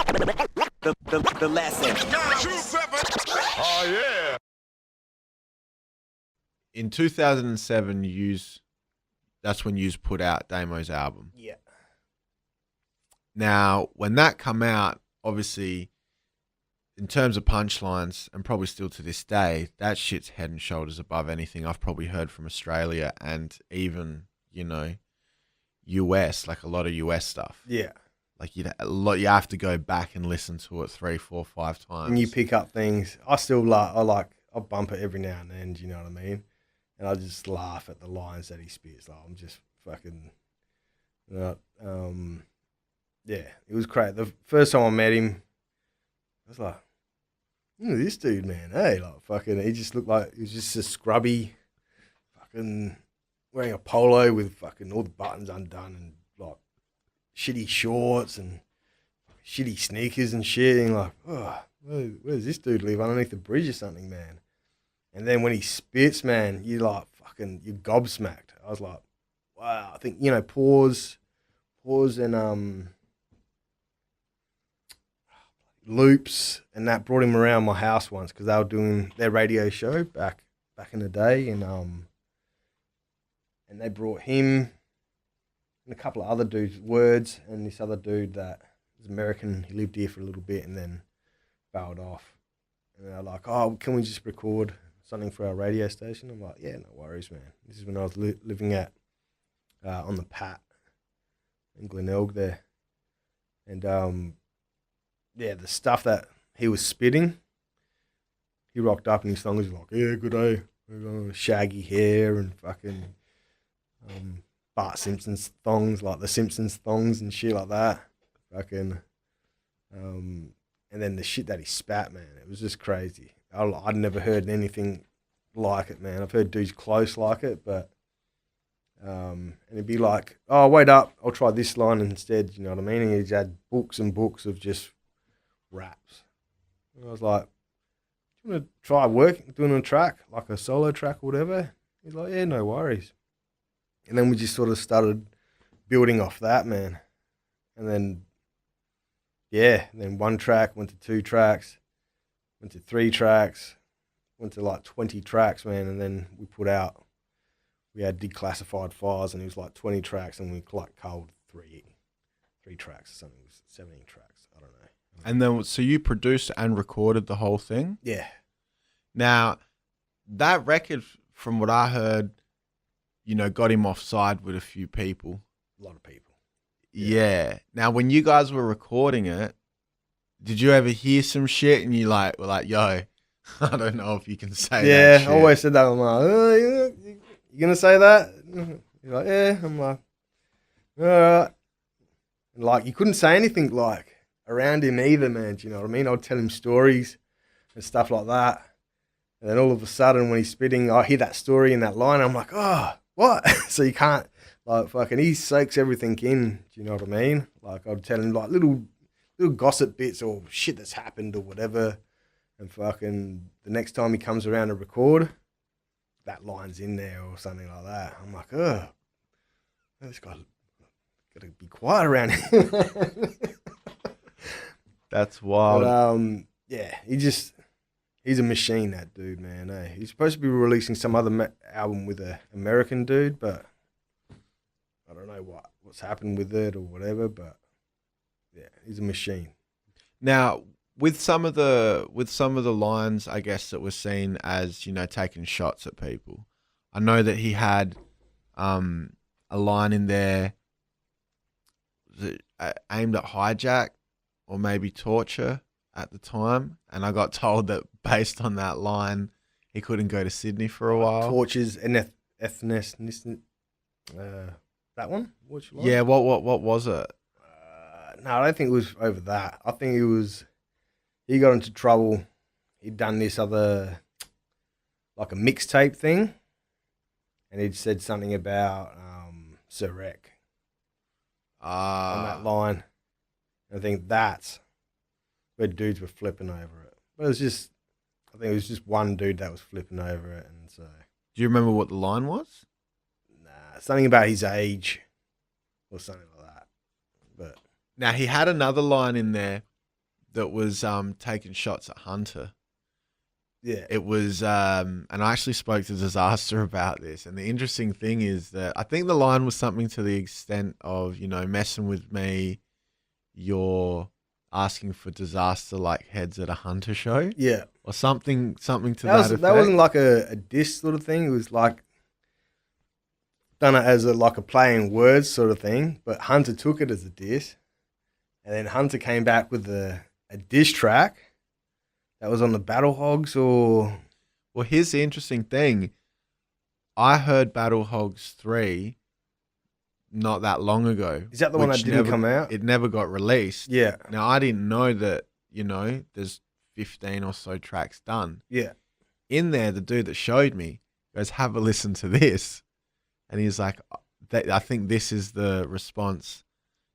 The lesson. Oh, yeah. In 2007, that's when you put out Damo's album. Yeah. Now, when that come out, obviously, in terms of punchlines, and probably still to this day, that shit's head and shoulders above anything I've probably heard from Australia and even, US, like a lot of US stuff. Yeah. Like you have to go back and listen to it 3, 4, 5 times. And you pick up things. I bump it every now and then, do you know what I mean? And I just laugh at the lines that he spits. Like, I'm just fucking, yeah, it was great. The first time I met him, I was like, this dude, man, hey, like fucking, he just looked like he was just a scrubby, fucking wearing a polo with fucking all the buttons undone and like shitty shorts and shitty sneakers and shit. And like, oh, where does this dude live? Underneath the bridge or something, man. And then when he spits, man, you're gobsmacked. I was like, wow. I think, Pause and Loops and that brought him around my house once because they were doing their radio show back in the day, and they brought him and a couple of other dudes, Words, and this other dude that was American. He lived here for a little bit and then bailed off. And they're like, oh, can we just record something for our radio station? I'm like, yeah, no worries, man. This is when I was living on the Pat in Glenelg there. And, the stuff that he was spitting, he rocked up in his song. He was like, yeah, good day. Shaggy hair and fucking Bart Simpson's thongs, like the Simpsons thongs and shit like that. Fucking, and then the shit that he spat, man, it was just crazy. I'd never heard anything like it, man. I've heard dudes close like it, but and it'd be like, oh, wait up, I'll try this line instead, you know what I mean? And he'd had books and books of just raps. And I was like, do you want to try doing a track, like a solo track or whatever? He's like, yeah, no worries. And then we just sort of started building off that, man. And then, then one track went to 2 tracks, went to 3 tracks, went to like 20 tracks, man. And then we had declassified files, and it was like 20 tracks, and we like culled three tracks or something. It was 17 tracks. I don't know. And then, so you produced and recorded the whole thing? Yeah. Now, that record, from what I heard, got him offside with a few people. A lot of people. Yeah. Now, when you guys were recording it, did you ever hear some shit and you were like, yo, I don't know if you can say that shit? Yeah, I always said that. I'm like, oh, you going to say that? You're like, yeah. I'm like, all right. And like, you couldn't say anything like around him either, man. Do you know what I mean? I'd tell him stories and stuff like that. And then all of a sudden, when he's spitting, I hear that story in that line. I'm like, oh, what? So you can't, like, fucking, he soaks everything in. Do you know what I mean? Like, I'd tell him, like, little gossip bits or shit that's happened or whatever. And fucking, the next time he comes around to record, that line's in there or something like that. I'm like, oh, this guy got to be quiet around here. That's wild. But, he's a machine, that dude, man. He's supposed to be releasing some other album with an American dude, but I don't know what's happened with it or whatever. But yeah, he's a machine. Now, with some of the lines, I guess, that were seen as taking shots at people, I know that he had a line in there aimed at hijack or maybe torture at the time, and I got told that based on that line, he couldn't go to Sydney for a while. Tortures and ethnicity. That one? Which line? Yeah. What was it? No, I don't think it was over that. I think he got into trouble. He'd done this other, like a mixtape thing, and he'd said something about Sirek on that line. I think that's where dudes were flipping over it. But I think it was just one dude that was flipping over it, and so. Do you remember what the line was? Nah, something about his age or something like that. But now he had another line in there that was taking shots at Hunter. Yeah. It was, and I actually spoke to Disaster about this. And the interesting thing is that I think the line was something to the extent of, you know, messing with me, you're asking for Disaster like heads at a Hunter show. Yeah. Or something to that effect. That wasn't like a diss sort of thing. It was like done it as like a playing words sort of thing. But Hunter took it as a diss. And then Hunter came back with a diss track that was on the Battle Hogs or... Well, here's the interesting thing. I heard Battle Hogs 3 not that long ago. Is that the one that didn't come out? It never got released. Yeah. Now, I didn't know that, you know, there's 15 or so tracks done. Yeah. In there, the dude that showed me goes, have a listen to this. And he's like, I think this is the response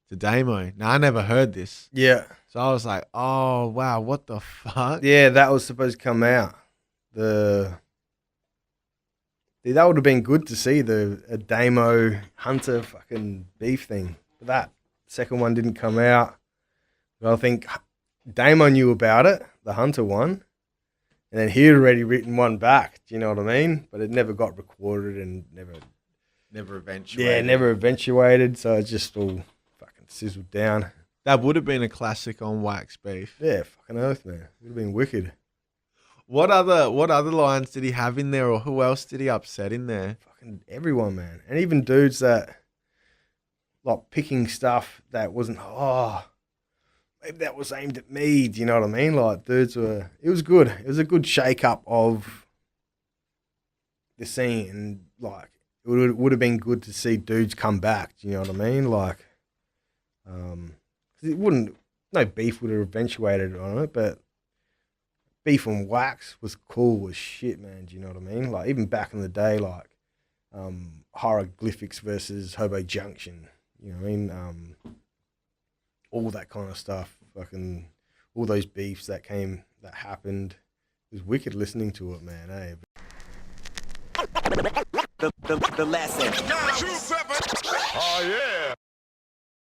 to Damo. Now, I never heard this. Yeah. So I was like, oh, wow, what the fuck? Yeah, that was supposed to come out. That would have been good to see, a Damo Hunter fucking beef thing. But that second one didn't come out. But I think Damo knew about it, the Hunter one. And then he'd already written one back. Do you know what I mean? But it never got recorded and never eventuated. Yeah, never eventuated. So it just all fucking sizzled down. That would have been a classic on Wax Beef. Yeah, fucking oath, man. It would have been wicked. What other lines did he have in there, or who else did he upset in there? Fucking everyone, man. And even dudes that like picking stuff that wasn't, maybe that was aimed at me. Do you know what I mean? Like dudes it was good. It was a good shake up of the scene, and like it would have been good to see dudes come back. Do you know what I mean? Like, no beef would have eventuated on it, but beef on Wax was cool as shit, man. Do you know what I mean? Like, even back in the day, like, Hieroglyphics versus Hobo Junction, you know what I mean? All that kind of stuff, fucking, all those beefs that happened. It was wicked listening to it, man, eh? The lesson. Oh, yeah.